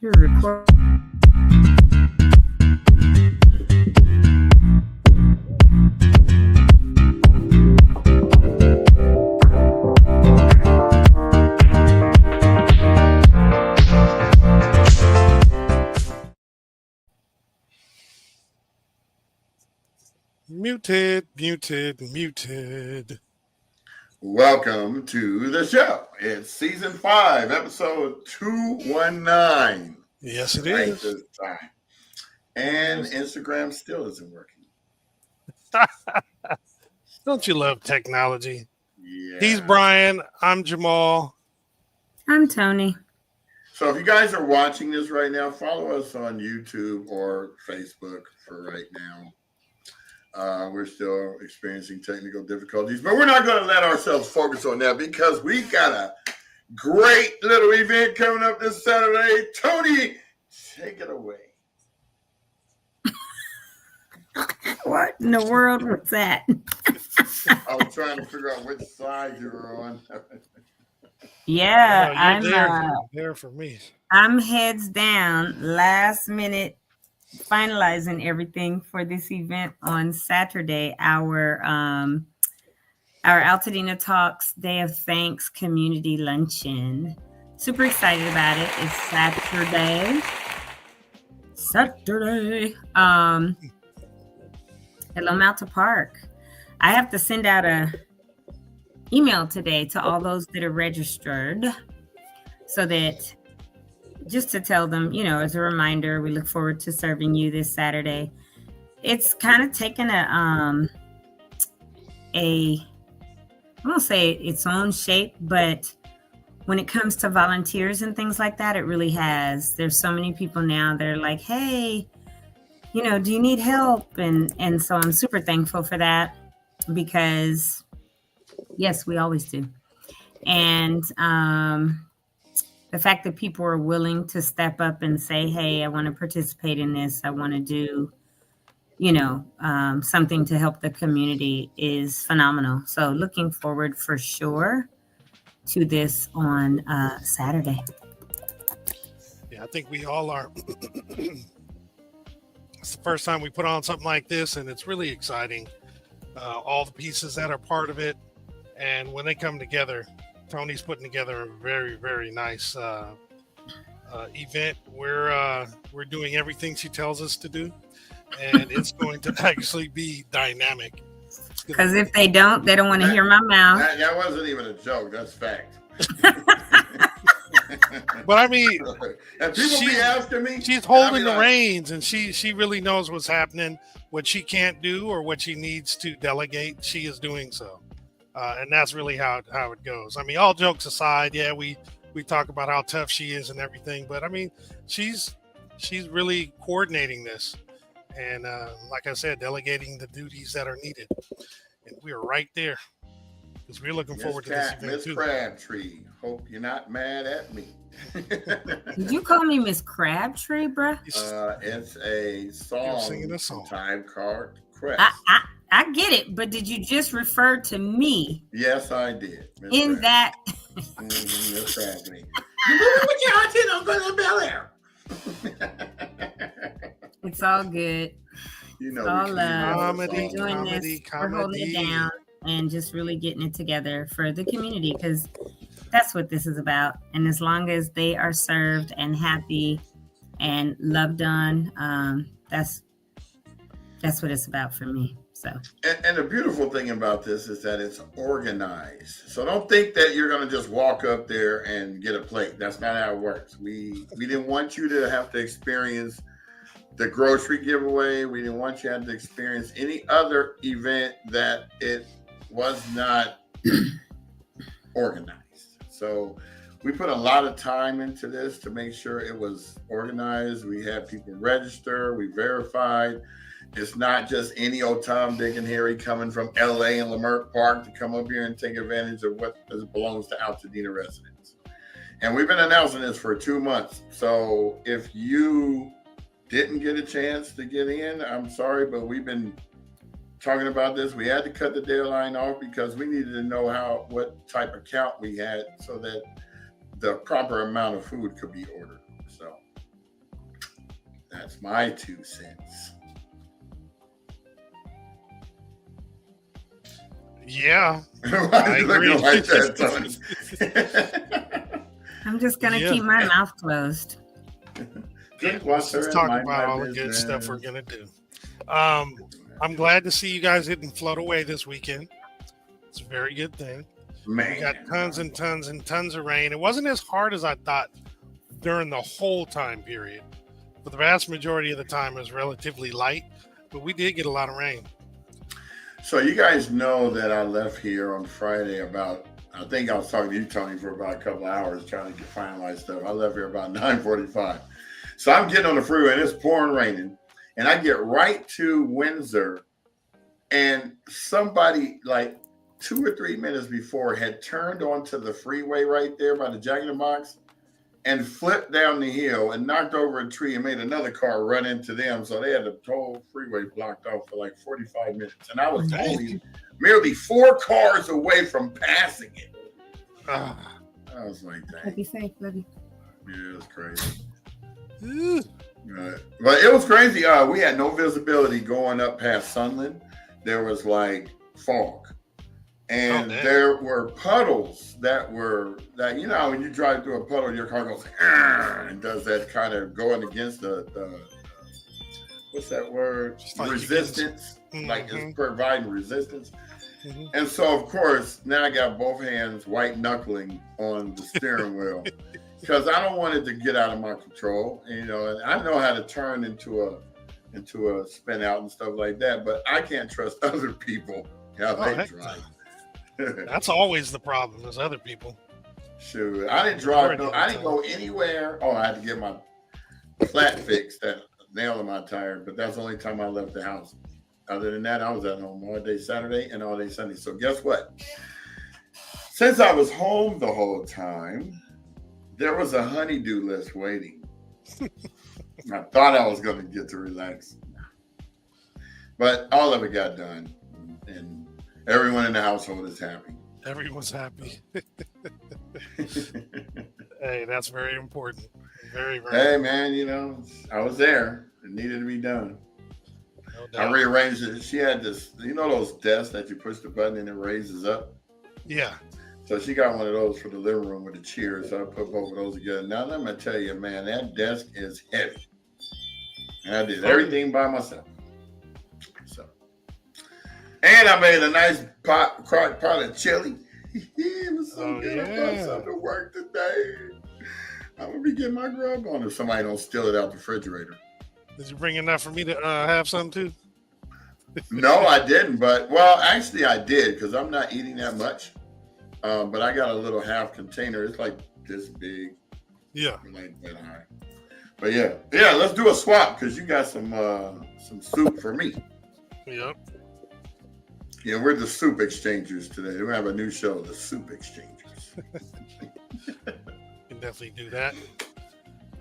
You're recording. Muted. Welcome to the show. It's season 5, episode 219. Yes, it right is. This time. And Instagram still isn't working. Don't you love technology? Yeah. He's Brian. I'm Jamal. I'm Tony. So if you guys are watching this right now, follow us on YouTube or Facebook for right now. We're still experiencing technical difficulties, but we're not going to let ourselves focus on that because we got a great little event coming up this Saturday. Tony, take it away. What in the world was that? I was trying to figure out which side you were on. Yeah, No, you're there for me. I'm heads down, last minute finalizing everything for this event on Saturday. Our Altadena Talks Day of Thanks community luncheon. Super excited about it. It's Saturday. At Lomalta Park. I have to send out a email today to all those that are registered so that just to tell them, as a reminder, we look forward to serving you this Saturday. It's kind of taken I won't say its own shape, but when it comes to volunteers and things like that, it really has. There's so many people now that are like, hey, do you need help? And so I'm super thankful for that because, yes, we always do. And the fact that people are willing to step up and say, hey, I want to participate in this. I want to do, something to help the community is phenomenal. So looking forward for sure to this on Saturday. Yeah, I think we all are. It's the first time we put on something like this, and it's really exciting. All the pieces that are part of it, and when they come together, Tony's putting together a very, very nice event. We're doing everything she tells us to do, and it's going to actually be dynamic. Because if they don't want to hear my mouth. That wasn't even a joke. That's fact. But I mean, and people be asking me, she's holding the reins, and she really knows what's happening. What she can't do or what she needs to delegate, she is doing so, and that's really how it goes. I mean, all jokes aside, yeah, we talk about how tough she is and everything, but I mean, she's really coordinating this, and like I said, delegating the duties that are needed, and we're right there. Because we're looking forward to this event Miss too. Crabtree, hope you're not mad at me. Did you call me Miss Crabtree, bruh? It's a song. Singing a song. Time card quest. I get it, but did you just refer to me? Yes, I did. In Crabtree. That. Miss Crabtree. You moving with your auntie? Don't go to Bel Air. It's all good. It's all love. We're doing comedy. We're holding it down. And just really getting it together for the community because that's what this is about. And as long as they are served and happy and loved on, that's what it's about for me. So. And the beautiful thing about this is that it's organized. So don't think that you're going to just walk up there and get a plate. That's not how it works. We didn't want you to have to experience the grocery giveaway. We didn't want you to have to experience any other event that it was not organized. So we put a lot of time into this to make sure it was organized. We had people register. We verified. It's not just any old Tom, Dick, and Harry coming from LA and Leimert Park to come up here and take advantage of what belongs to Altadena residents. And we've been announcing this for 2 months. So if you didn't get a chance to get in, I'm sorry, but we've been talking about this. We had to cut the deadline off because we needed to know what type of count we had so that the proper amount of food could be ordered. So That's my 2 cents. Yeah. Why are you looking like that, Tony? I'm just gonna keep my mouth closed. Drink water. Let's talk about all the good stuff we're gonna do. I'm glad to see you guys didn't float away this weekend. It's a very good thing. Man, we got tons and tons and tons of rain. It wasn't as hard as I thought during the whole time period. For the vast majority of the time, it was relatively light, but we did get a lot of rain. So you guys know that I left here on Friday about, I think I was talking to you, Tony, for about a couple of hours trying to finalize stuff. I left here about 9:45. So I'm getting on the freeway and it's pouring raining. And I get right to Windsor and somebody like 2 or 3 minutes before had turned onto the freeway right there by the Jack in the Box and flipped down the hill and knocked over a tree and made another car run into them. So they had the whole freeway blocked off for like 45 minutes. And I was only merely 4 cars away from passing it. I was like, dang. Be safe, buddy. Yeah, it was crazy. But it was crazy. We had no visibility going up past Sunland. There was like fog. And there were puddles that you know, when you drive through a puddle, your car goes and does that kind of going against the what's that word? Like resistance. Like it's providing resistance. And so of course, now I got both hands white knuckling on the steering wheel because I don't want it to get out of my control. You know, and I know how to turn into a spin out and stuff like that, but I can't trust other people how they drive. That's always the problem, is other people. Shoot, I didn't drive. I didn't go anywhere. Oh, I had to get my flat fixed, that nail in my tire, but that's the only time I left the house. Other than that, I was at home all day Saturday and all day Sunday. So guess what? Since I was home the whole time, there was a honey-do list waiting. I thought I was going to get to relax, but all of it got done, and everyone in the household is happy. Everyone's happy. Hey, that's very important. Very, very Hey, man, you know, I was there. It needed to be done. No doubt. I rearranged it. She had this, you know, those desks that you push the button and it raises up? Yeah. So she got one of those for the living room with the chairs. So I put both of those together. Now, let me tell you, man, that desk is heavy. And I did everything by myself. So, and I made a nice pot of chili. It was so good. I brought something to work today. I'm going to be getting my grub on if somebody don't steal it out the refrigerator. Did you bring enough for me to have some too? No, I didn't. But, well, actually I did because I'm not eating that much. But I got a little half container. It's like this big. Yeah. Like that high. But yeah, let's do a swap because you got some soup for me. Yep. Yeah, we're the soup exchangers today. We have a new show, the Soup Exchangers. Can definitely do that.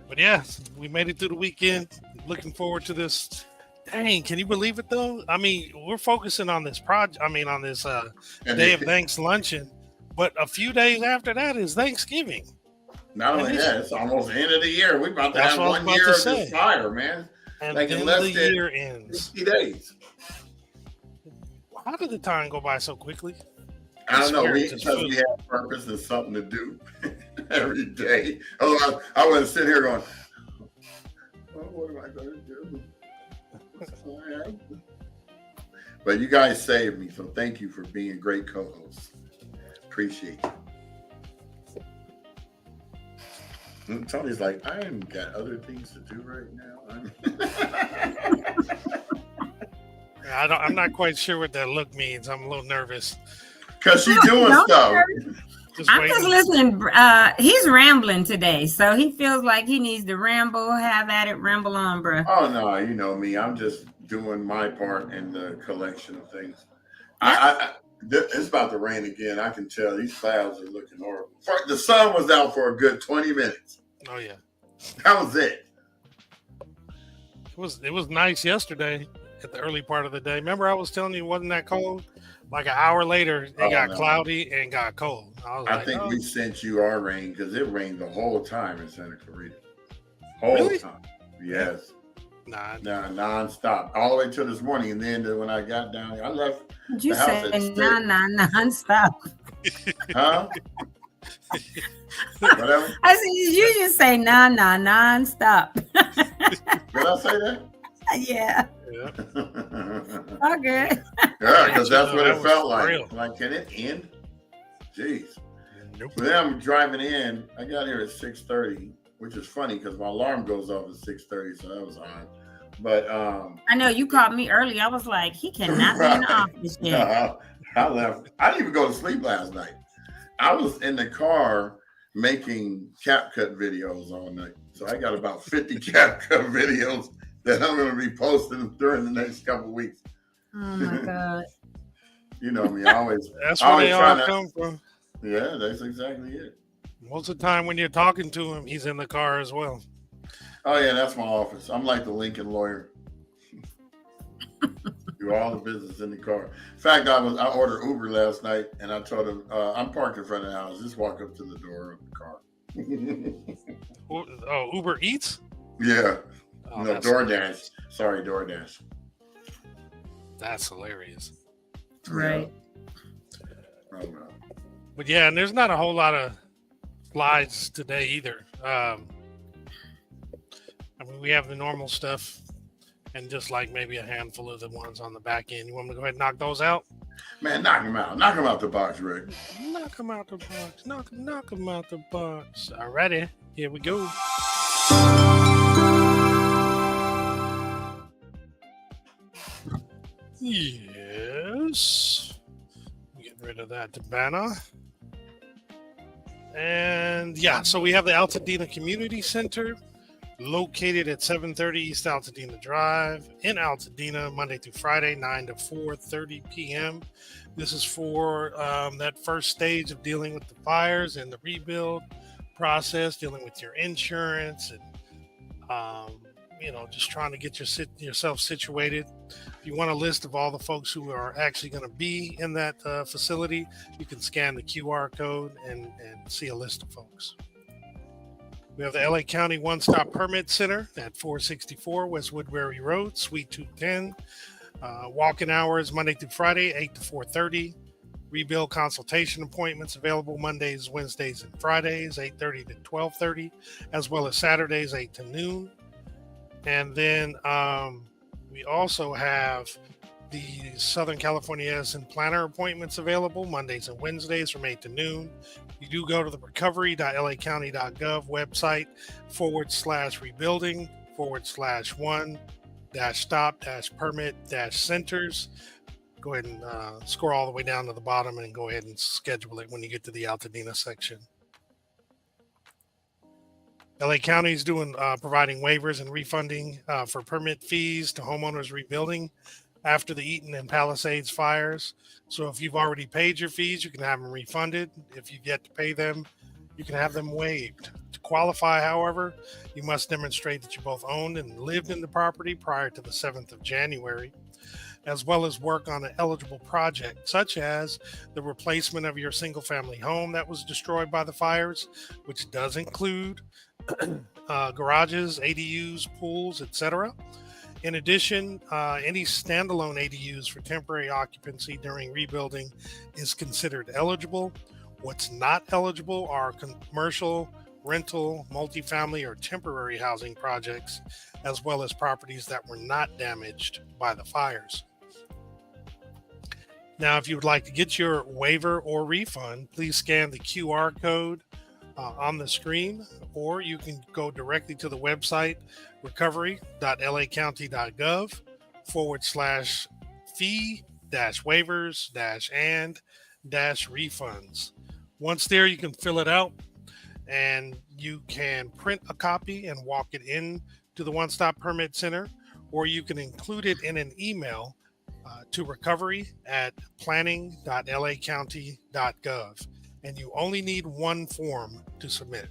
But yeah, we made it through the weekend. Looking forward to this. Dang, can you believe it though? I mean, we're focusing on this project. I mean, on this Day of Thanks luncheon. But a few days after that is Thanksgiving. Not only that, it's almost the end of the year. We're about to have 1 year of this fire, man. And like then less the than year ends. 50 days. How did the time go by so quickly? I don't know. Because we have purpose and something to do every day. Otherwise, I wouldn't sit here going, oh, what am I going to do? But you guys saved me, so thank you for being great co-hosts. Appreciate you. Tony's like, I ain't got other things to do right now. I'm not quite sure what that look means. I'm a little nervous. Because she's doing stuff. I'm just listening. He's rambling today, so he feels like he needs to ramble. Have at it, ramble on, bro. Oh, no, you know me. I'm just doing my part in the collection of things. It's about to rain again. I can tell these clouds are looking horrible. The sun was out for a good 20 minutes. Oh yeah, that was it. It was nice yesterday at the early part of the day. Remember, I was telling you it wasn't that cold. Like an hour later, it got cloudy and got cold. I think we sent you our rain because it rained the whole time in Santa Clarita. Whole time. Yes. Nah. Nah, nonstop, all the way till this morning. And then when I got down here, I left Did you the house say at 6. non-stop? Huh? Whatever. I said, did you just say non-stop? Did I say that? Yeah. Yeah. Okay. Yeah, because that's what that it was felt like. real. Like, can it end? Jeez. Nope. So then I'm driving in. I got here at 6:30, which is funny because my alarm goes off at 6:30, so that was odd. But I know you called me early. I was like, he cannot be in the office yet. no, I left. I didn't even go to sleep last night. I was in the car making CapCut videos all night. So I got about 50 CapCut videos that I'm going to be posting during the next couple of weeks. Oh my God. You know me, I always. That's I where always they try all to- come from. Yeah, that's exactly it. Most of the time when you're talking to him, he's in the car as well. Oh yeah, that's my office. I'm like the Lincoln lawyer. Do all the business in the car. In fact, I ordered Uber last night, and I told him I'm parked in front of the house. Just walk up to the door of the car. Oh, Uber Eats? Yeah. Oh, No, that's DoorDash. hilarious. Sorry, DoorDash. That's hilarious. Right. Oh, no. But yeah, and there's not a whole lot of slides today either. I mean, we have the normal stuff and just like maybe a handful of the ones on the back end. You want me to go ahead and knock those out? Man, knock him out. Knock him out the box, Rick. Knock them out the box. Knock them out the box. Alrighty, here we go. Yes. Get rid of that banner. And yeah, so we have the Altadena Community Center located at 730 East Altadena Drive in Altadena, Monday through Friday, 9 to 4:30 p.m. This is for that first stage of dealing with the fires and the rebuild process, dealing with your insurance and just trying to get yourself situated. If you want a list of all the folks who are actually going to be in that facility, you can scan the QR code and see a list of folks. We have the LA County One-Stop Permit Center at 464 West Woodbury Road, Suite 210. Walk-in hours Monday through Friday, 8 to 4:30. Rebuild consultation appointments available Mondays, Wednesdays, and Fridays, 8:30 to 12:30, as well as Saturdays, 8 to noon. And then we also have the Southern California Edison Planner appointments available Mondays and Wednesdays from 8 to noon. You do go to the recovery.lacounty.gov website /1-stop-permit-centers. Go ahead and scroll all the way down to the bottom and go ahead and schedule it when you get to the Altadena section. LA County is providing waivers and refunding for permit fees to homeowners rebuilding after the Eaton and Palisades fires. So if you've already paid your fees, you can have them refunded. If you've yet to pay them, you can have them waived. To qualify, however, you must demonstrate that you both owned and lived in the property prior to the 7th of January, as well as work on an eligible project, such as the replacement of your single-family home that was destroyed by the fires, which does include garages, ADUs, pools, etc. In addition, any standalone ADUs for temporary occupancy during rebuilding is considered eligible. What's not eligible are commercial, rental, multifamily, or temporary housing projects, as well as properties that were not damaged by the fires. Now, if you would like to get your waiver or refund, please scan the QR code on the screen, or you can go directly to the website recovery.lacounty.gov /fee-waivers-and-refunds. Once there, you can fill it out and you can print a copy and walk it in to the One Stop Permit Center, or you can include it in an email to recovery@planning.lacounty.gov. And you only need one form to submit.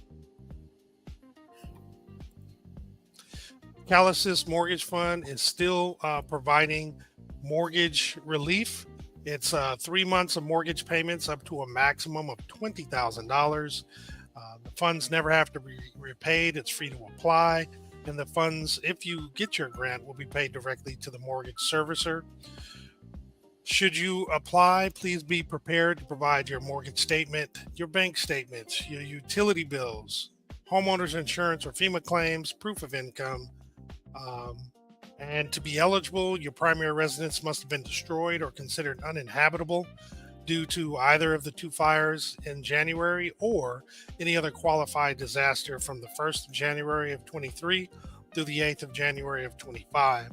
Calasis Mortgage Fund is still providing mortgage relief. It's 3 months of mortgage payments up to a maximum of $20,000. The funds never have to be repaid. It's free to apply. and the funds, if you get your grant, will be paid directly to the mortgage servicer. Should you apply, please be prepared to provide your mortgage statement, your bank statements, your utility bills, homeowners insurance or FEMA claims, proof of income. And to be eligible, your primary residence must have been destroyed or considered uninhabitable due to either of the two fires in January or any other qualified disaster from the 1st of January of 23 through the 8th of January of 25.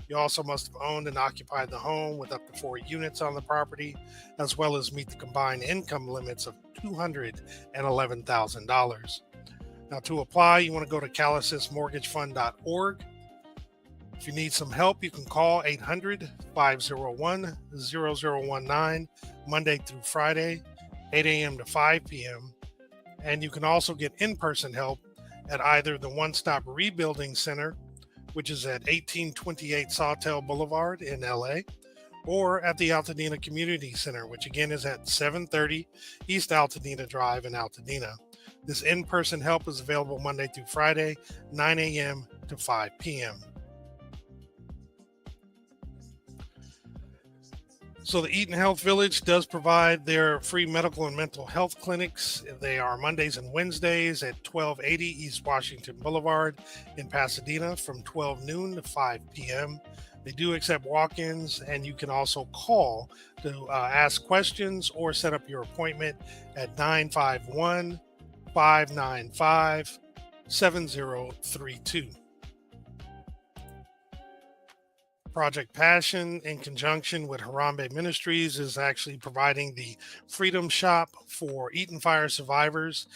You also must have owned and occupied the home with up to 4 units on the property, as well as meet the combined income limits of $211,000. Now, to apply, you want to go to calisismortgagefund.org. If you need some help, you can call 800-501-0019 Monday through Friday, 8 a.m. to 5 p.m. And you can also get in-person help at either the One Stop Rebuilding Center, which is at 1828 Sawtell Boulevard in LA, or at the Altadena Community Center, which again is at 730 East Altadena Drive in Altadena. This in-person help is available Monday through Friday, 9 a.m. to 5 p.m. So the Eaton Health Village does provide their free medical and mental health clinics. They are Mondays and Wednesdays at 1280 East Washington Boulevard in Pasadena from 12 noon to 5 p.m. They do accept walk-ins, and you can also call to ask questions or set up your appointment at 951-595-7032. Project Passion, in conjunction with Harambe Ministries, is actually providing the Freedom Shop for Eaton Fire survivors.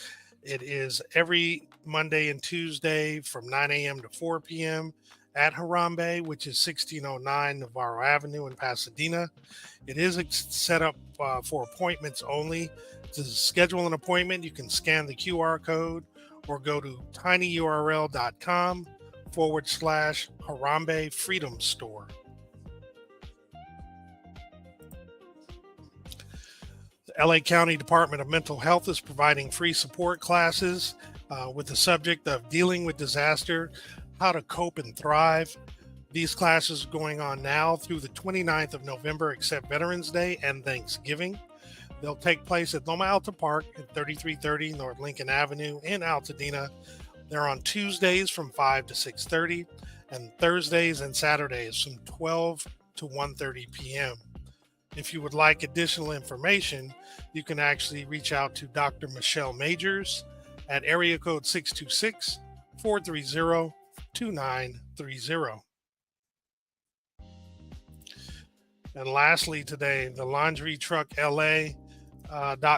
It is every Monday and Tuesday from 9 a.m. to 4 p.m. at Harambe, which is 1609 Navarro Avenue in Pasadena. It is set up for appointments only. To schedule an appointment, you can scan the QR code or go to tinyurl.com/Harambe Freedom Store. The LA County Department of Mental Health is providing free support classes with the subject of dealing with disaster, how to cope and thrive. These classes are going on now through the 29th of November, except Veterans Day and Thanksgiving. They'll take place at Loma Alta Park at 3330 North Lincoln Avenue in Altadena. They're on Tuesdays from 5 to 6:30 and Thursdays and Saturdays from 12 to 1:30 p.m. If you would like additional information, you can actually reach out to Dr. Michelle Majors at area code 626-430-2930. And lastly today, the Laundry Truck LA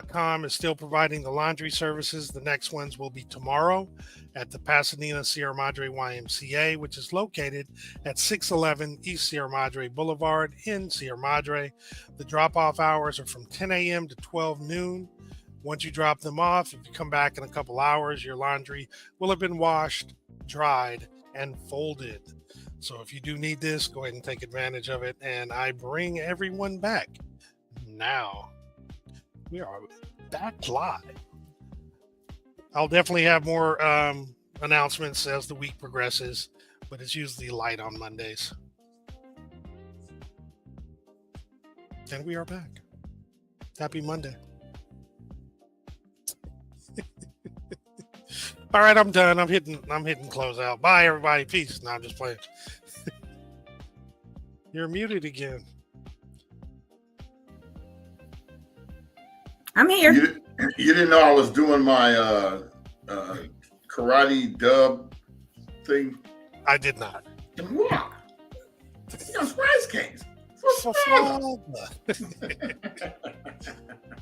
.com is still providing the laundry services. The next ones will be tomorrow at the Pasadena Sierra Madre YMCA, which is located at 611 East Sierra Madre Boulevard in Sierra Madre. The drop-off hours are from 10 a.m. to 12 noon. Once you drop them off, if you come back in a couple hours, your laundry will have been washed, dried, and folded. So if you do need this, go ahead and take advantage of it. And I bring everyone back now. We are back live. I'll definitely have more announcements as the week progresses, but it's usually light on Mondays. And we are back. Happy Monday. All right, I'm done. I'm hitting close out. Bye, everybody. Peace. No, I'm just playing. You're muted again. I'm here. You didn't know I was doing my karate dub thing? I did not. What? Rice cakes.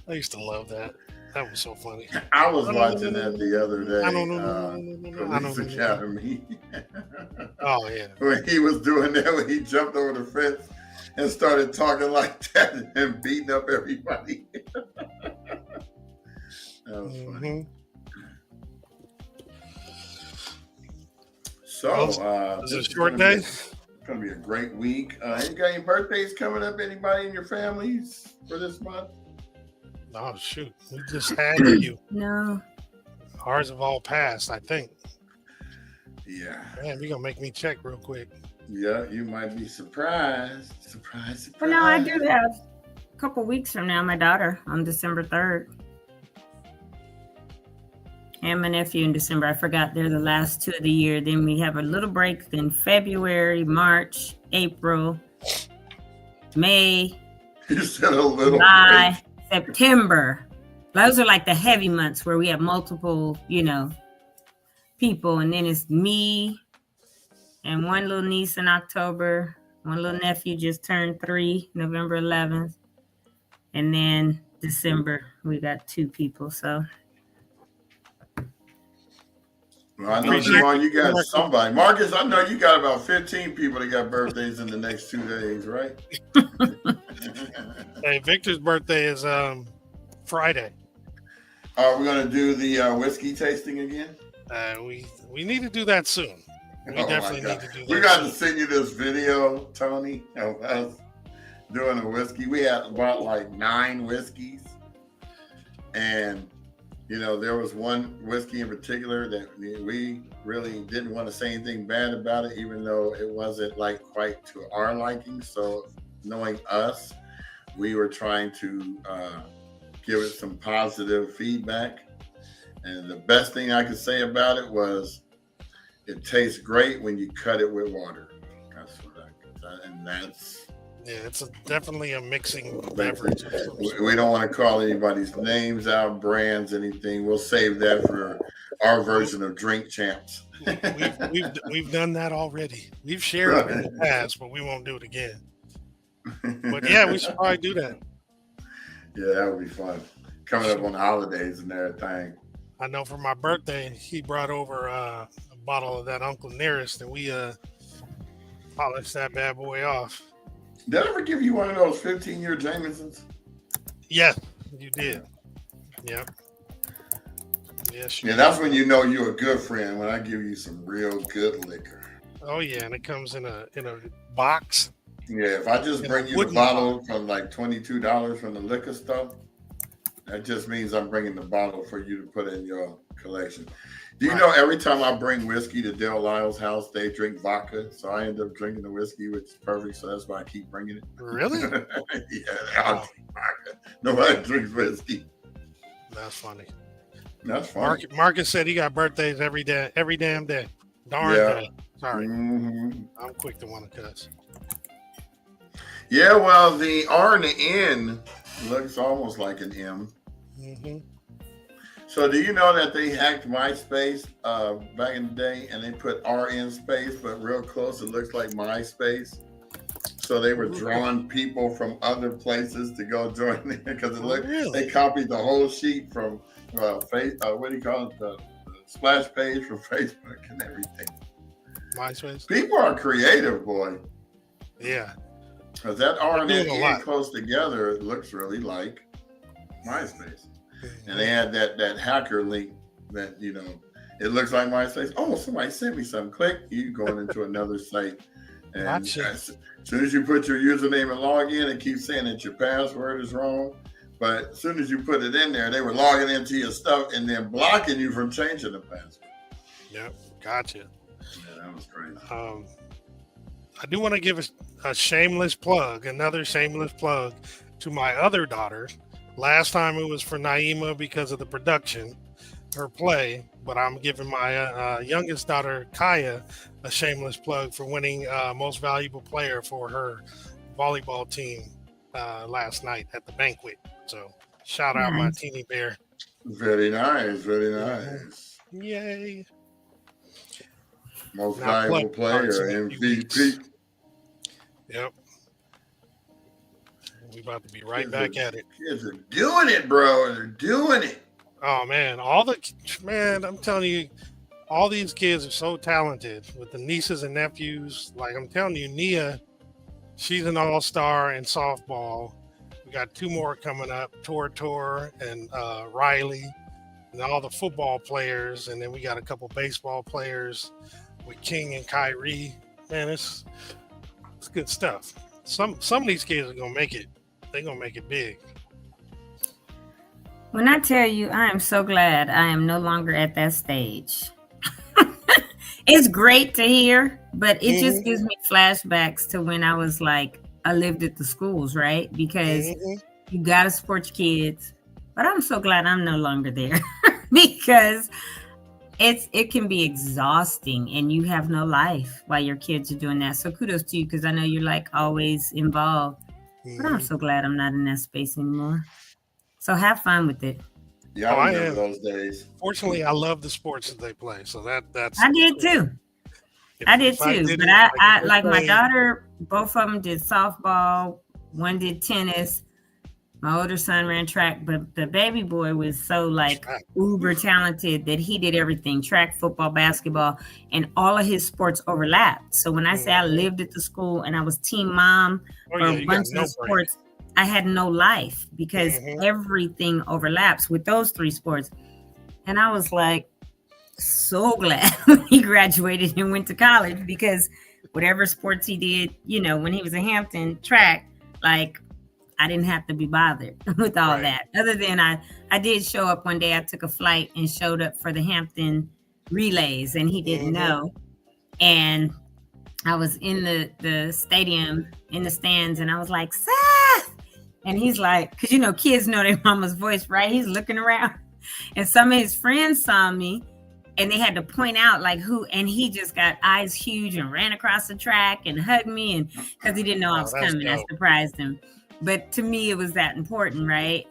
I used to love that. That was so funny. I was watching that the other day. Police Academy. Oh, yeah. When he was doing that, when he jumped over the fence and started talking like that and beating up everybody. That was funny. So, this is a short day. It's going to be a great week. You got any birthdays coming up? Anybody in your families for this month? Oh, shoot. We just had you. No. Ours have all passed, I think. Yeah. Man, you're gonna make me check real quick. Yeah, you might be surprised. Well, no, I do have a couple weeks from now my daughter on December 3rd. And my nephew in December. I forgot they're the last 2 of the year. Then we have a little break in February, March, April, May, You said a little July, break. September. Those are like the heavy months where we have multiple, people. And then it's me and one little niece in October. One little nephew just turned 3, November 11th. And then December, we got 2 people. So Well, I know, Javon, you got somebody. Marcus, I know you got about 15 people that got birthdays in the next 2 days, right? Hey, Victor's birthday is Friday. Are we going to do the whiskey tasting again? We need to do that soon. We definitely need to do that. We got to send you this video, Tony, of us doing a whiskey. We had about like 9 whiskeys. And, there was one whiskey in particular that we really didn't want to say anything bad about it, even though it wasn't like quite to our liking. So knowing us, we were trying to give it some positive feedback. And the best thing I could say about it was it tastes great when you cut it with water. That's what it's definitely a mixing beverage. We don't want to call anybody's names out, brands, anything. We'll save that for our version of Drink Champs. We've done that already. We've shared it in the past, but we won't do it again. But yeah, we should probably do that. Yeah, that would be fun. Coming up on the holidays and everything. I know for my birthday, he brought over a bottle of that Uncle Nearest, and we polished that bad boy off. Did I ever give you one of those 15-year Jamesons? Yeah, you did. Yep. Yes. Yeah, that's when you know you're a good friend, when I give you some real good liquor. Oh yeah, and it comes in a box. Yeah, if I just bring you the bottle from like $22 from the liquor store, that just means I'm bringing the bottle for you to put in your collection. Do you know every time I bring whiskey to Del Lyle's house, they drink vodka, so I end up drinking the whiskey, which is perfect. So that's why I keep bringing it. Really? Yeah, I'll drink vodka. Nobody drinks whiskey. That's funny. That's funny. Marcus said he got birthdays every damn day. Darn day. Sorry, I'm quick to want to cuss. Yeah, well, the R and the N looks almost like an M. Mm-hmm. So do you know that they hacked MySpace back in the day, and they put RN space, but real close it looks like MySpace. So they were drawing people from other places to go join there because they copied the whole sheet from what do you call it, the splash page from Facebook and everything. MySpace. People are creative, boy. Yeah. Because that R and N close together, it looks really like MySpace. And they had that hacker link that, it looks like MySpace. Oh, somebody sent me something. Click, you going into another site. And as soon as you put your username and log in, it keeps saying that your password is wrong. But as soon as you put it in there, they were logging into your stuff and then blocking you from changing the password. Yep, gotcha. Yeah, that was crazy. I do want to give another shameless plug to my other daughter. Last time it was for Naima because of the production, her play, but I'm giving my youngest daughter, Kaya, a shameless plug for winning most valuable player for her volleyball team last night at the banquet. So shout out my teeny bear. Very nice, very nice. Yay. Most valuable player, MVP. Yep. We about to be right back at it. Kids are doing it, bro. They're doing it. Oh man, I'm telling you, all these kids are so talented with the nieces and nephews. Like I'm telling you, Nia, she's an all-star in softball. We got 2 more coming up, Tor and Riley, and all the football players, and then we got a couple baseball players with King and Kyrie. Man, it's good stuff. Some of these kids are gonna make it. They're gonna make it big. When I tell you, I am so glad I am no longer at that stage. It's great to hear, but it just Hmm. gives me flashbacks to when I was like, I lived at the schools, right? Because Hmm. you got to support your kids. But I'm so glad I'm no longer there because it can be exhausting and you have no life while your kids are doing that. So kudos to you because I know you're like always involved. But I'm Hmm. so glad I'm not in that space anymore. So have fun with it. Yeah, Oh, I I remember am. those days. Fortunately, I love the sports that they play. So that's I did too. I did if I too. But didn't like if I they like my played daughter, both of them did softball, one did tennis. My older son ran track, but the baby boy was so like track. uber talented that he did everything track, football, basketball, and all of his sports overlapped. So when I say I Hmm. lived at the school and I was team mom Oh for a yeah, you got bunch of the no break. sports, I had no life because Hmm. everything overlaps with those three sports. And I was like, so glad when he graduated and went to college because whatever sports he did, when he was in Hampton track, like I didn't have to be bothered with all Right. that. Other than I did show up one day. I took a flight and showed up for the Hampton relays, and he didn't Hmm. know. And I was in the stadium in the stands, and I was like, Seth, and he's like, because kids know their mama's voice, right? He's looking around, and some of his friends saw me, and they had to point out like who, and he just got eyes huge and ran across the track and hugged me, and because he didn't know I Oh, was that's coming, I dope. surprised him. But to me, it was that important, right?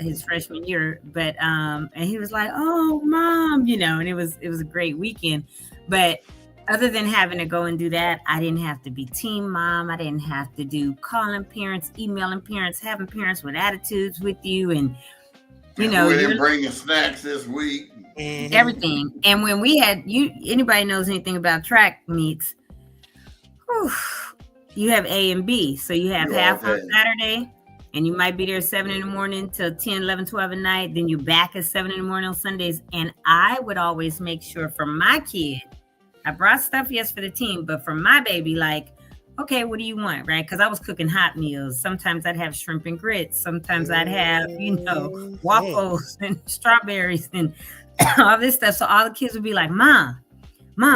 His Hmm. freshman year, but and he was like, "Oh, mom," and it was a great weekend. But other than having to go and do that, I didn't have to be team mom. I didn't have to do calling parents, emailing parents, having parents with attitudes with you, and And who you're didn't bring you snacks this week? Hmm. everything. And when we had anybody knows anything about track meets, whew, you have A and B. So you have You all half on day. Saturday, and you might be there 7 in the morning till 10, 11, 12 at night. Then you're back at 7 in the morning on Sundays. And I would always make sure for my kid, I brought stuff, yes, for the team, but for my baby, like, okay, what do you want, right? Because I was cooking hot meals. Sometimes I'd have shrimp and grits. Sometimes I'd have, Hmm. waffles and strawberries and all this stuff. So all the kids would be like, Mom,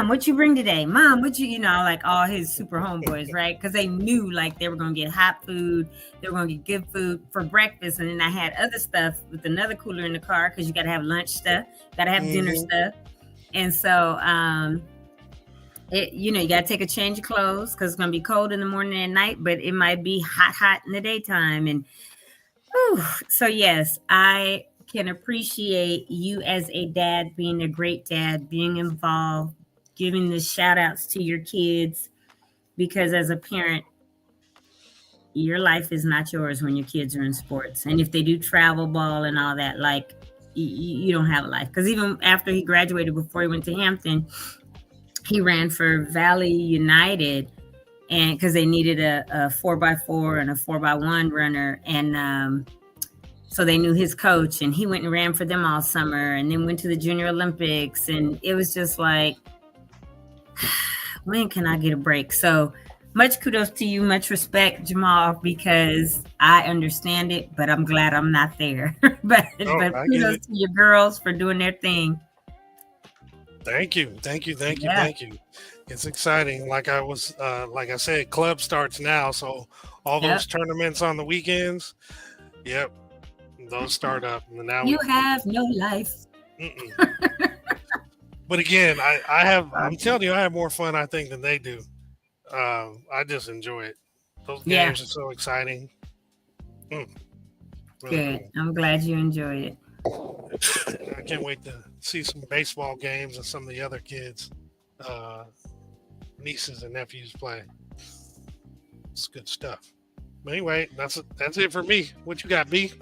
what you bring today? Mom, what like all his super homeboys, right? Because they knew like they were gonna get hot food, they were gonna get good food for breakfast, and then I had other stuff with another cooler in the car because you got to have lunch stuff, got to have dinner Hmm. stuff, and so you got to take a change of clothes because it's gonna be cold in the morning and night, but it might be hot in the daytime, and whew, so yes, I can appreciate you as a dad being a great dad, being involved, giving the shout outs to your kids because as a parent, your life is not yours when your kids are in sports. And if they do travel ball and all that, like you don't have a life. Because even after he graduated, before he went to Hampton, he ran for Valley United, and because they needed a 4x4 and a 4x1 runner, and so they knew his coach, and he went and ran for them all summer, and then went to the Junior Olympics, and it was just like, when can I get a break? So much kudos to you, much respect, Jamal, because I understand it, but I'm glad I'm not there. but Oh, but I get kudos it. to your girls for doing their thing. Thank you, thank you, thank you, Yeah. thank you. It's exciting. Like I said, club starts now, so all those Yep. tournaments on the weekends, yep, those start up, and now You we have no life. mm-mm. But again, I'm telling you, I have more fun I think than they do. I just enjoy it. Those Yeah. games are so exciting. Mm, really Good. cool. I'm glad you enjoyed it. I can't wait to see some baseball games and some of the other kids, uh, nieces and nephews play. It's good stuff. But anyway, that's it for me. What you got, B?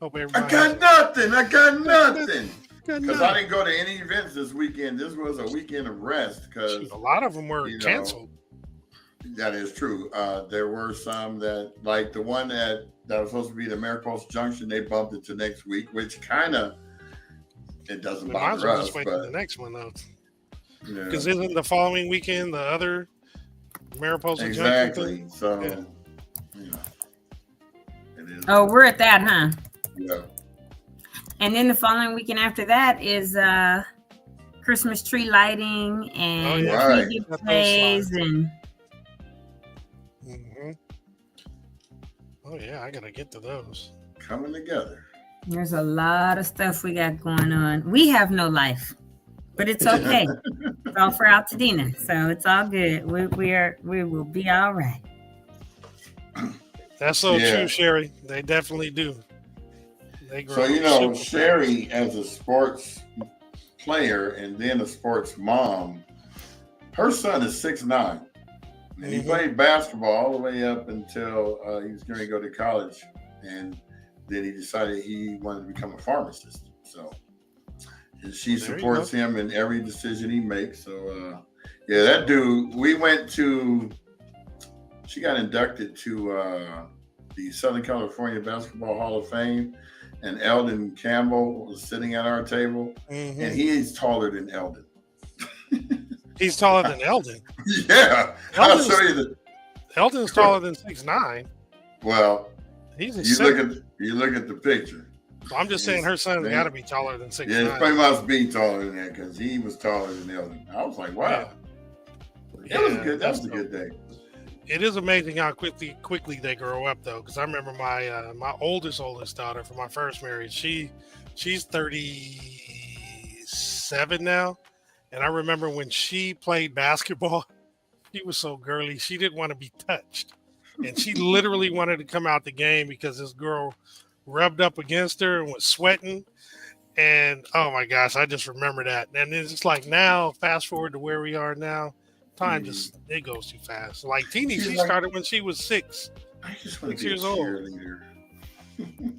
Hope I everybody has got nothing. I got a nothing. good Because I night. didn't go to any events this weekend. This was a weekend of rest Shoot, because, a lot of them were you know, canceled. that is true. There were some that, like the one that was supposed to be the Mariposa Junction, they bumped it to next week, which kind of, it doesn't We might as bother well just us, wait for the but, next one though, you know, because isn't the following weekend the other Mariposa Junction exactly. thing? Yeah. So, you know, it is Oh, what we're at that, huh? it is. Yeah. And then the following weekend after that is Christmas tree lighting and yeah. Right. tree Got those giveaways slides. and Hmm. Oh yeah, I gotta get to those. Coming together. there's a lot of stuff we got going on. We have no life, but it's okay. It's all for Altadena, so it's all good. We will be all right. That's so Yeah. true, Sherry. They definitely do. They grow So, you know, super Sherry, as a sports player and then a sports mom, her son is 6'9". And he Mhm. played basketball all the way up until he was going to go to college. And then he decided he wanted to become a pharmacist. So, and she There you supports him in every decision he makes. So, yeah, that dude, she got inducted to the Southern California Basketball Hall of Fame. And Eldon Campbell was sitting at our table. Mhm. And he is taller than Eldon. He's taller than Eldon. Yeah. I'll Eldon's- show you the. Eldon's taller than 6'9". Well, He's a you look at the picture. I'm just saying her son's Man. got to be taller than 6'9". Yeah, he must be taller than that because he was taller than Eldon. I was like, wow. Yeah. That was Yeah, good. That was a that's good day. It is amazing how quickly they grow up, though. Because I remember my oldest daughter from my first marriage. She's 37 now, and I remember when she played basketball, she was so girly. She didn't want to be touched, and she literally wanted to come out the game because this girl rubbed up against her and was sweating. And oh my gosh, I just remember that. And it's just like now, fast forward to where we are now. Time just it goes too fast. Like Teeny, She's she like- started when she was 6 I just want 6 to be a years old. cheerleader.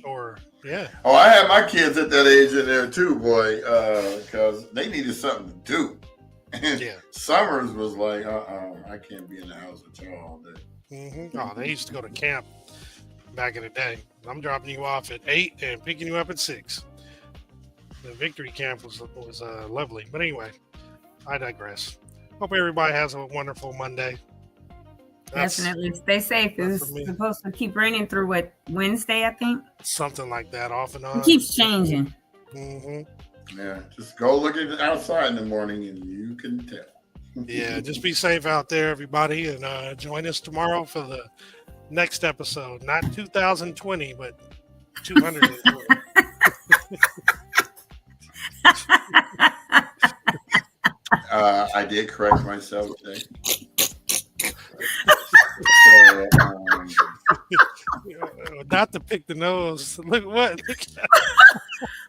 or yeah. Oh, I had my kids at that age in there too, boy, because they needed something to do. And Yeah. Summers was like, I can't be in the house with y'all all day. Oh, they used to go to camp back in the day. I'm dropping you off at 8 and picking you up at 6. The victory camp was lovely. But anyway, I digress. Hope everybody has a wonderful Monday. Definitely stay safe. that's It's for me. supposed to keep raining through Wednesday, I think. Something like that, off and on. It keeps changing. Hmm. Yeah, just go look at it outside in the morning and you can tell. Yeah, just be safe out there, everybody, and join us tomorrow for the next episode. Not 2020, but 220. I did correct myself today. So, Not to pick the nose. Look what. Look at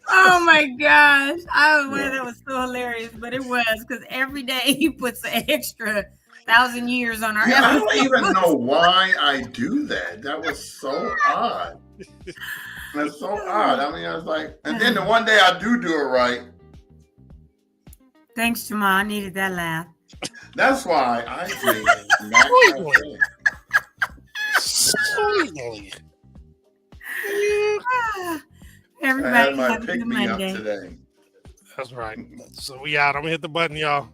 Oh my gosh. I don't know, that was so hilarious, but it was because every day he puts an extra 1,000 years on our yeah, I episode. don't even know why I do that. That was so odd. That's so odd. I mean, I was like, and then the one day I do it right. Thanks, Jamal. I needed that laugh. That's why I think not Sweetly. Sweetly. Ah, I everybody had my have a pick good me up Monday. today. That's right. So we out. I'm gonna hit the button, y'all.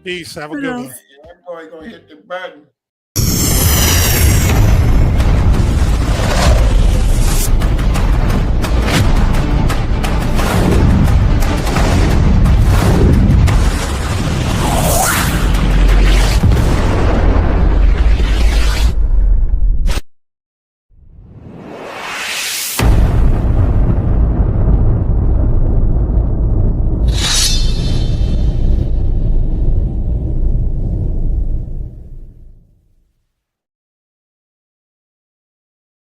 Peace. Have a good Hello. one. Yeah, I'm gonna hit the button.